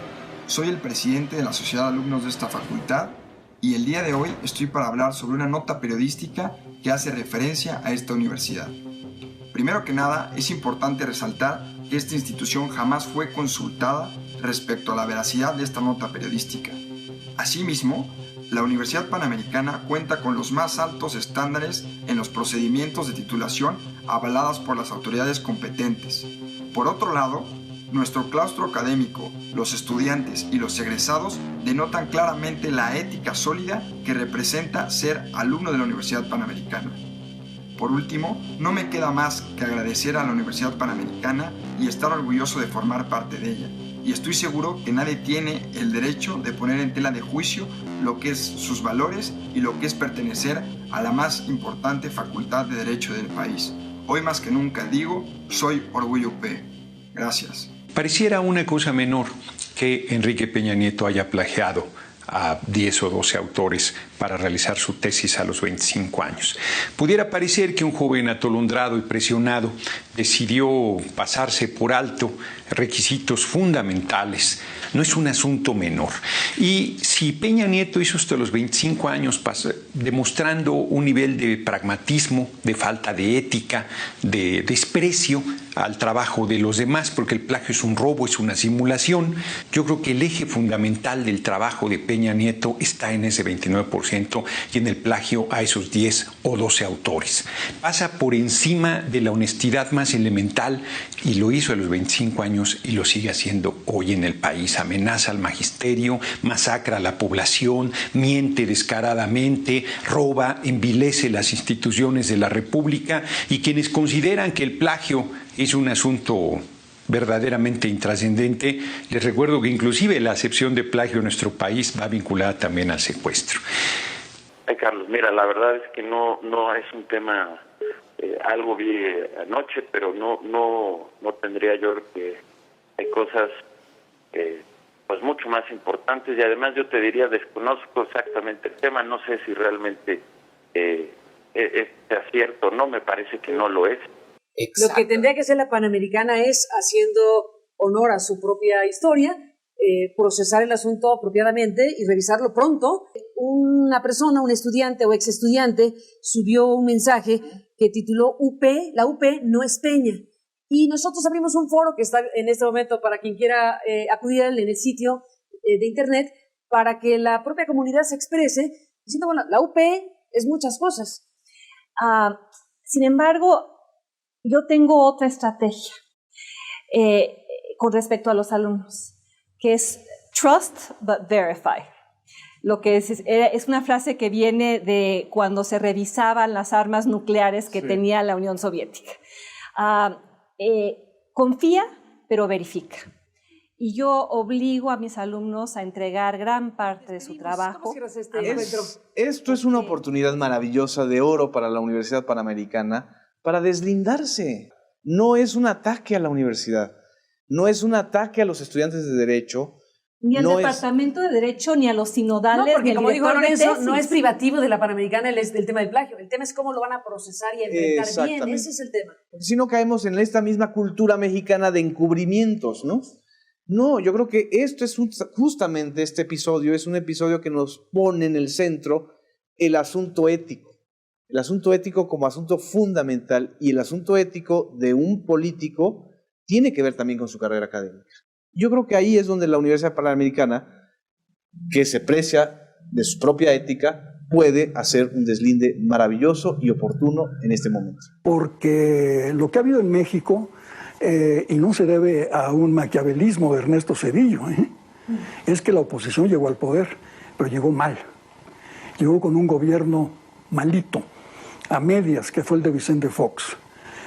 Soy el presidente de la Sociedad de Alumnos de esta facultad y el día de hoy estoy para hablar sobre una nota periodística que hace referencia a esta universidad. Primero que nada, es importante resaltar que esta institución jamás fue consultada respecto a la veracidad de esta nota periodística. Asimismo, la Universidad Panamericana cuenta con los más altos estándares en los procedimientos de titulación avaladas por las autoridades competentes. Por otro lado, nuestro claustro académico, los estudiantes y los egresados denotan claramente la ética sólida que representa ser alumno de la Universidad Panamericana. Por último, no me queda más que agradecer a la Universidad Panamericana y estar orgulloso de formar parte de ella. Y estoy seguro que nadie tiene el derecho de poner en tela de juicio lo que es sus valores y lo que es pertenecer a la más importante facultad de Derecho del país. Hoy más que nunca digo, soy Orgullo UP. Gracias. Pareciera una cosa menor que Enrique Peña Nieto haya plagiado a 10 o 12 autores para realizar su tesis a los 25 años. Pudiera parecer que un joven atolondrado y presionado decidió pasarse por alto requisitos fundamentales. No es un asunto menor. Y si Peña Nieto hizo hasta los 25 años demostrando un nivel de pragmatismo, de falta de ética, de desprecio al trabajo de los demás, porque el plagio es un robo, es una simulación, yo creo que el eje fundamental del trabajo de Peña Nieto está en ese 29% y en el plagio a esos 10 o 12 autores. Pasa por encima de la honestidad más elemental y lo hizo a los 25 años y lo sigue haciendo hoy en el país. Amenaza al magisterio, masacra a la población, miente descaradamente, roba, envilece las instituciones de la República, y quienes consideran que el plagio es un asunto verdaderamente intrascendente, les recuerdo que inclusive la acepción de plagio en nuestro país va vinculada también al secuestro. Carlos, mira, la verdad es que no es un tema, algo vi anoche, pero no tendría yo que hay cosas pues mucho más importantes, y además yo te diría, desconozco exactamente el tema, no sé si realmente es cierto o no, me parece que no lo es. Exacto. Lo que tendría que hacer la Panamericana es, haciendo honor a su propia historia, procesar el asunto apropiadamente y revisarlo pronto. Una persona, un estudiante o ex estudiante, subió un mensaje que tituló UP, la UP no es Peña. Y nosotros abrimos un foro que está en este momento para quien quiera acudir en el sitio de internet, para que la propia comunidad se exprese, diciendo, bueno, la UP es muchas cosas. Sin embargo, yo tengo otra estrategia con respecto a los alumnos, que es trust but verify. Lo que es una frase que viene de cuando se revisaban las armas nucleares que tenía la Unión Soviética. Confía, pero verifica. Y yo obligo a mis alumnos a entregar gran parte de su trabajo. Esto es una oportunidad maravillosa de oro para la Universidad Panamericana para deslindarse. No es un ataque a la universidad, no es un ataque a los estudiantes de Derecho. Ni al Departamento de Derecho, ni a los sinodales, no, porque, como dijo Lorenzo, no es privativo de la Panamericana el tema del plagio. El tema es cómo lo van a procesar y enfrentar bien. Ese es el tema. Si no caemos en esta misma cultura mexicana de encubrimientos, ¿no? No, yo creo que esto es justamente este episodio es un episodio que nos pone en el centro el asunto ético. El asunto ético como asunto fundamental, y el asunto ético de un político tiene que ver también con su carrera académica. Yo creo que ahí es donde la Universidad Panamericana, que se precia de su propia ética, puede hacer un deslinde maravilloso y oportuno en este momento. Porque lo que ha habido en México, y no se debe a un maquiavelismo de Ernesto Zedillo, es que la oposición llegó al poder, pero llegó mal. Llegó con un gobierno malito, a medias, que fue el de Vicente Fox.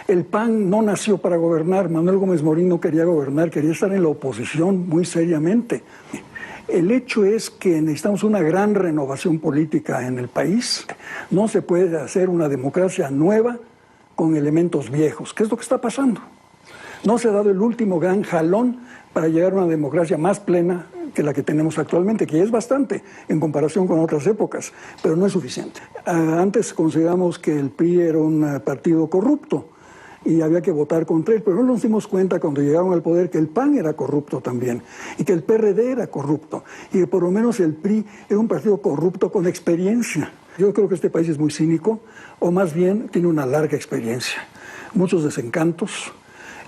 El PAN no nació para gobernar. Manuel Gómez Morín no quería gobernar, quería estar en la oposición muy seriamente. El hecho es que necesitamos una gran renovación política en el país. No se puede hacer una democracia nueva con elementos viejos, que es lo que está pasando. No se ha dado el último gran jalón para llegar a una democracia más plena que la que tenemos actualmente, que ya es bastante en comparación con otras épocas, pero no es suficiente. Antes consideramos que el PRI era un partido corrupto y había que votar contra él, pero no nos dimos cuenta cuando llegaron al poder que el PAN era corrupto también, y que el PRD era corrupto, y que por lo menos el PRI era un partido corrupto con experiencia. Yo creo que este país es muy cínico, o más bien tiene una larga experiencia, muchos desencantos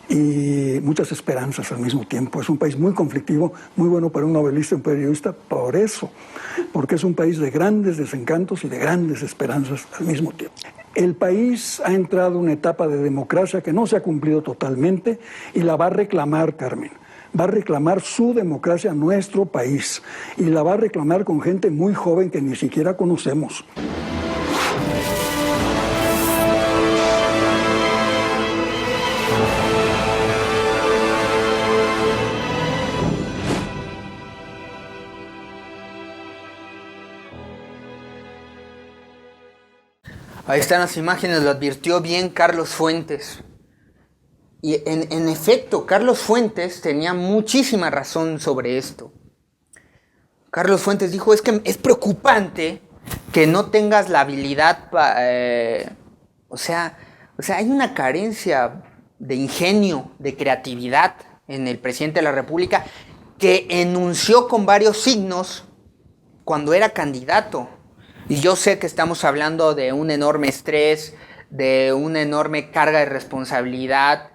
y muchas esperanzas al mismo tiempo. Es un país muy conflictivo, muy bueno para un novelista y un periodista, por eso, porque es un país de grandes desencantos y de grandes esperanzas al mismo tiempo. El país ha entrado en una etapa de democracia que no se ha cumplido totalmente y la va a reclamar, Carmen. Va a reclamar su democracia, nuestro país, y la va a reclamar con gente muy joven que ni siquiera conocemos. Ahí están las imágenes, lo advirtió bien Carlos Fuentes. Y en efecto, Carlos Fuentes tenía muchísima razón sobre esto. Carlos Fuentes dijo, es que es preocupante que no tengas la habilidad, o sea, hay una carencia de ingenio, de creatividad en el presidente de la República, que enunció con varios signos cuando era candidato. Y yo sé que estamos hablando de un enorme estrés, de una enorme carga de responsabilidad,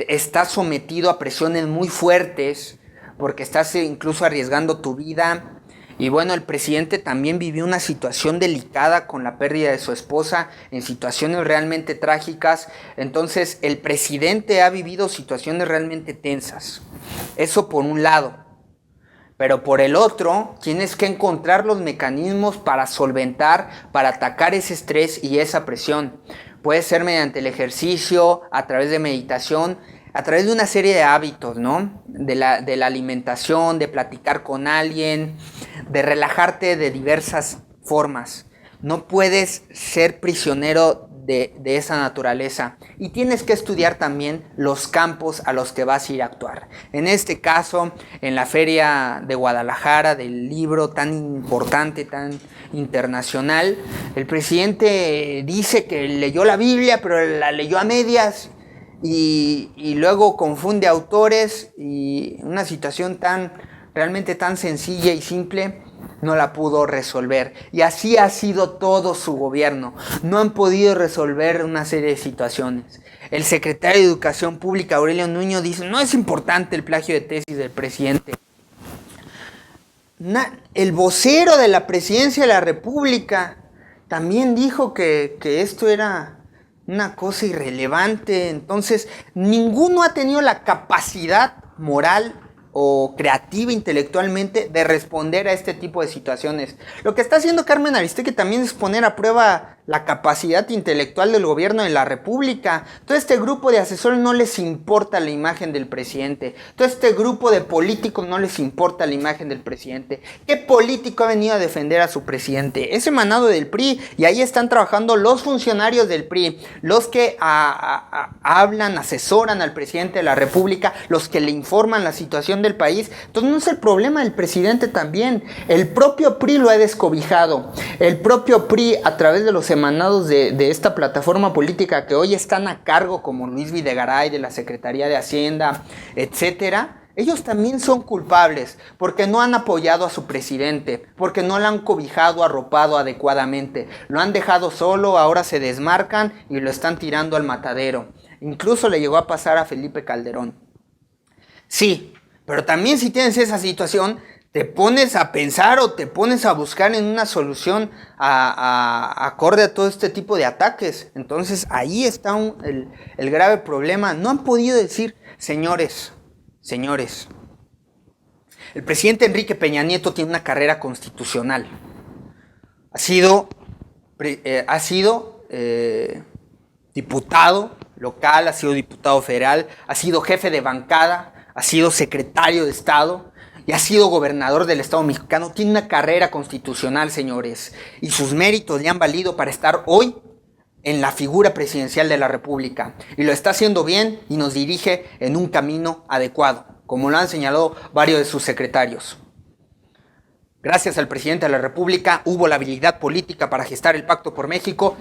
estás sometido a presiones muy fuertes, porque estás incluso arriesgando tu vida. Y bueno, el presidente también vivió una situación delicada con la pérdida de su esposa, en situaciones realmente trágicas. Entonces, el presidente ha vivido situaciones realmente tensas. Eso por un lado. Pero por el otro, tienes que encontrar los mecanismos para solventar, para atacar ese estrés y esa presión. Puede ser mediante el ejercicio, a través de meditación, a través de una serie de hábitos, ¿no? De la alimentación, de platicar con alguien, de relajarte de diversas formas. No puedes ser prisionero de esa naturaleza, y tienes que estudiar también los campos a los que vas a ir a actuar. En este caso, en la Feria de Guadalajara, del libro tan importante, tan internacional, el presidente dice que leyó la Biblia, pero la leyó a medias, y luego confunde autores, y una situación realmente tan sencilla y simple no la pudo resolver. Y así ha sido todo su gobierno. No han podido resolver una serie de situaciones. El secretario de Educación Pública, Aurelio Nuño, dice, no es importante el plagio de tesis del presidente. El vocero de la Presidencia de la República también dijo que esto era una cosa irrelevante. Entonces, ninguno ha tenido la capacidad moral o creativa intelectualmente de responder a este tipo de situaciones. Lo que está haciendo Carmen Aristegui también es poner a prueba la capacidad intelectual del gobierno de la República. Todo este grupo de asesores no les importa la imagen del presidente. Todo este grupo de políticos no les importa la imagen del presidente. ¿Qué político ha venido a defender a su presidente? Es emanado del PRI, y ahí están trabajando los funcionarios del PRI, los que hablan, asesoran al presidente de la República, los que le informan la situación del país. Entonces no es el problema del presidente también. El propio PRI lo ha descobijado. El propio PRI, a través de los emanados de esta plataforma política que hoy están a cargo, como Luis Videgaray de la Secretaría de Hacienda, etcétera, Ellos también son culpables porque no han apoyado a su presidente, porque no lo han cobijado, arropado adecuadamente. Lo han dejado solo, ahora se desmarcan y lo están tirando al matadero. Incluso le llegó a pasar a Felipe Calderón. Sí, pero también si tienes esa situación, te pones a pensar o te pones a buscar en una solución acorde a todo este tipo de ataques. Entonces ahí está el grave problema. No han podido decir, señores, el presidente Enrique Peña Nieto tiene una carrera constitucional. Ha sido diputado local, ha sido diputado federal, ha sido jefe de bancada, ha sido secretario de Estado y ha sido gobernador del Estado mexicano. Tiene una carrera constitucional, señores, y sus méritos le han valido para estar hoy en la figura presidencial de la República. Y lo está haciendo bien y nos dirige en un camino adecuado, como lo han señalado varios de sus secretarios. Gracias al presidente de la República hubo la habilidad política para gestar el Pacto por México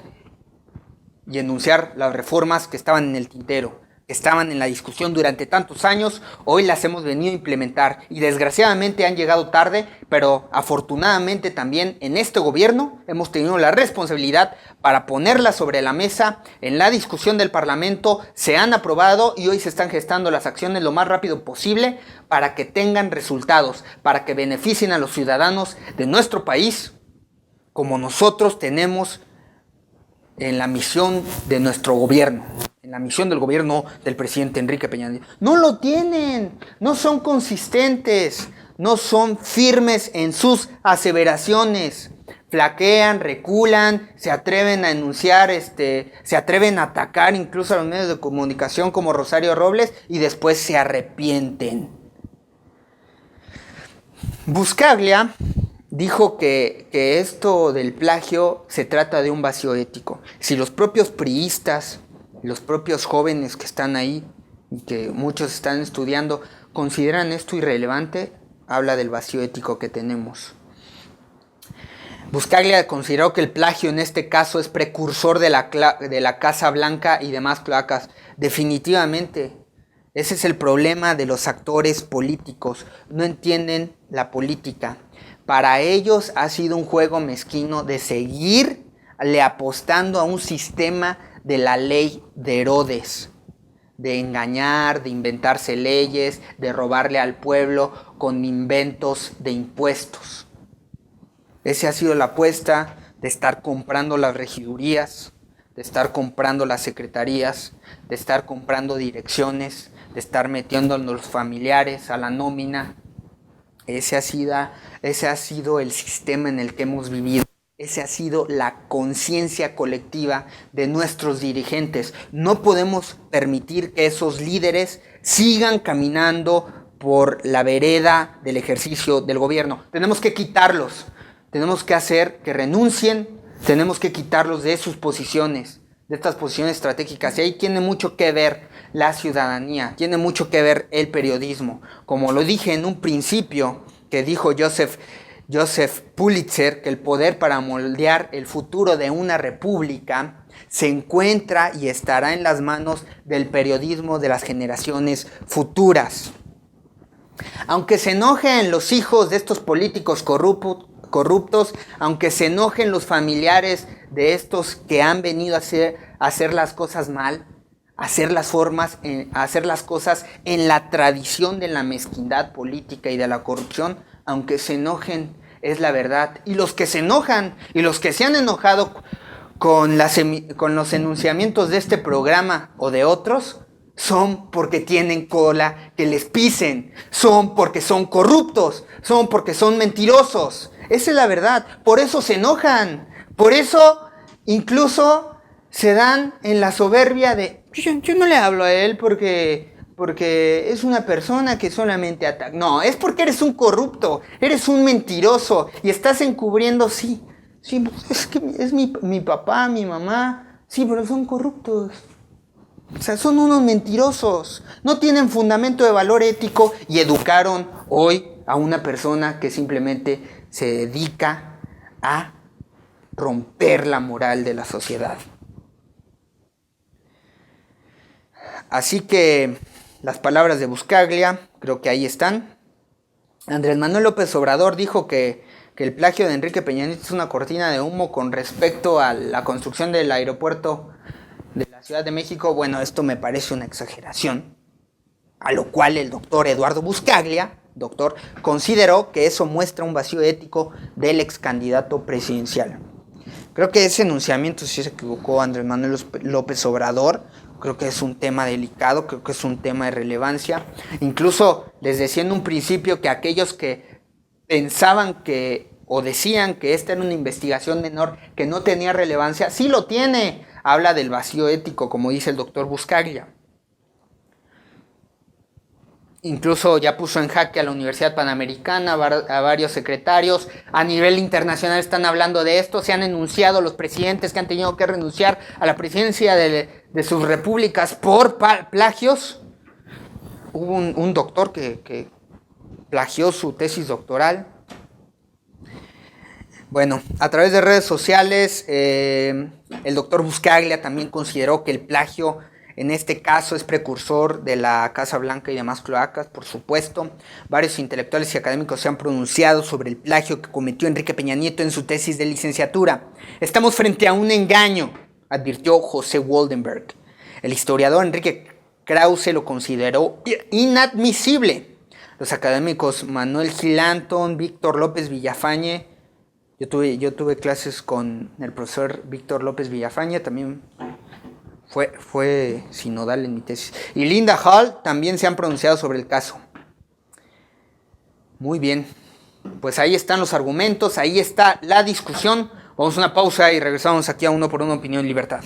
y enunciar las reformas que estaban en el tintero, que estaban en la discusión durante tantos años. Hoy las hemos venido a implementar y desgraciadamente han llegado tarde, pero afortunadamente también en este gobierno hemos tenido la responsabilidad para ponerlas sobre la mesa en la discusión del Parlamento. Se han aprobado y hoy se están gestando las acciones lo más rápido posible para que tengan resultados, para que beneficien a los ciudadanos de nuestro país, como nosotros tenemos en la misión de nuestro gobierno, en la misión del gobierno del presidente Enrique Peña Nieto. No lo tienen, no son consistentes, no son firmes en sus aseveraciones. Flaquean, reculan, se atreven a enunciar, se atreven a atacar incluso a los medios de comunicación como Rosario Robles y después se arrepienten. Buscaglia dijo que esto del plagio se trata de un vacío ético. Si los propios priistas, los propios jóvenes que están ahí, y que muchos están estudiando, consideran esto irrelevante, habla del vacío ético que tenemos. Buscaglia consideró que el plagio en este caso es precursor de la Casa Blanca y demás cloacas. Definitivamente, ese es el problema de los actores políticos. No entienden la política. Para ellos ha sido un juego mezquino de seguirle apostando a un sistema de la ley de Herodes, de engañar, de inventarse leyes, de robarle al pueblo con inventos de impuestos. Esa ha sido la apuesta de estar comprando las regidurías, de estar comprando las secretarías, de estar comprando direcciones, de estar metiendo a los familiares a la nómina. Ese ha sido el sistema en el que hemos vivido. Esa ha sido la conciencia colectiva de nuestros dirigentes. No podemos permitir que esos líderes sigan caminando por la vereda del ejercicio del gobierno. Tenemos que quitarlos. Tenemos que hacer que renuncien. Tenemos que quitarlos de sus posiciones, de estas posiciones estratégicas. Y ahí tiene mucho que ver la ciudadanía, tiene mucho que ver el periodismo. Como lo dije en un principio, que dijo Joseph Pulitzer, que el poder para moldear el futuro de una república se encuentra y estará en las manos del periodismo de las generaciones futuras. Aunque se enojen los hijos de estos políticos corruptos, aunque se enojen los familiares de estos que han venido a hacer las cosas mal, hacer las cosas en la tradición de la mezquindad política y de la corrupción, aunque se enojen, es la verdad. Y los que se enojan y los que se han enojado con los enunciamientos de este programa o de otros, son porque tienen cola que les pisen, son porque son corruptos, son porque son mentirosos. Esa es la verdad. Por eso se enojan, por eso incluso se dan en la soberbia de yo no le hablo a él porque es una persona que solamente ataca. No, es porque eres un corrupto, eres un mentiroso y estás encubriendo, sí, es que es mi papá, mi mamá, sí, pero son corruptos. O sea, son unos mentirosos, no tienen fundamento de valor ético y educaron hoy a una persona que simplemente se dedica a romper la moral de la sociedad. Así que las palabras de Buscaglia, creo que ahí están. Andrés Manuel López Obrador dijo que el plagio de Enrique Peña Nieto es una cortina de humo con respecto a la construcción del aeropuerto de la Ciudad de México. Bueno, esto me parece una exageración, a lo cual el doctor Eduardo Buscaglia, consideró que eso muestra un vacío ético del ex candidato presidencial. Creo que ese enunciamiento sí se equivocó Andrés Manuel López Obrador. Creo que es un tema delicado, creo que es un tema de relevancia. Incluso les decía en un principio que aquellos que pensaban o decían que esta era una investigación menor, que no tenía relevancia, sí lo tiene. Habla del vacío ético, como dice el doctor Buscaglia. Incluso ya puso en jaque a la Universidad Panamericana, a varios secretarios. A nivel internacional están hablando de esto. Se han enunciado los presidentes que han tenido que renunciar a la presidencia de sus repúblicas por plagios. Hubo un doctor que plagió su tesis doctoral. Bueno, a través de redes sociales, el doctor Buscaglia también consideró que el plagio en este caso es precursor de la Casa Blanca y demás cloacas, por supuesto. Varios intelectuales y académicos se han pronunciado sobre el plagio que cometió Enrique Peña Nieto en su tesis de licenciatura. Estamos frente a un engaño, advirtió José Waldenberg. El historiador Enrique Krause lo consideró inadmisible. Los académicos Manuel Gilantón, Víctor López Villafañe, yo tuve clases con el profesor Víctor López Villafañe, también fue sinodal en mi tesis. Y Linda Hall también se han pronunciado sobre el caso. Muy bien, pues ahí están los argumentos, ahí está la discusión. Vamos a una pausa y regresamos aquí a Uno por Uno, Opinión y Libertad.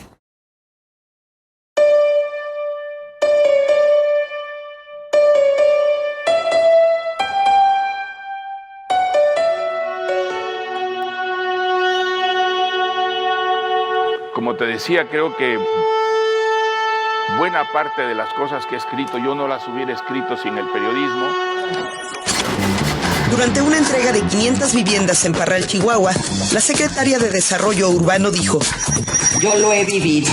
Como te decía, creo que buena parte de las cosas que he escrito yo no las hubiera escrito sin el periodismo. Durante una entrega de 500 viviendas en Parral, Chihuahua, la secretaria de Desarrollo Urbano dijo: yo lo he vivido.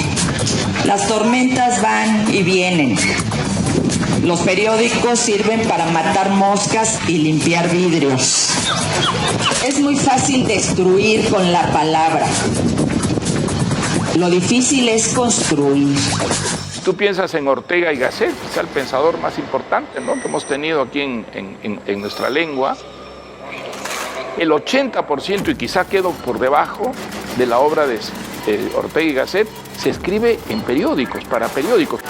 Las tormentas van y vienen. Los periódicos sirven para matar moscas y limpiar vidrios. Es muy fácil destruir con la palabra. Lo difícil es construir. Tú piensas en Ortega y Gasset, quizá el pensador más importante, ¿no?, que hemos tenido aquí en nuestra lengua. El 80%, y quizá quedo por debajo, de la obra de Ortega y Gasset se escribe en periódicos, para periódicos.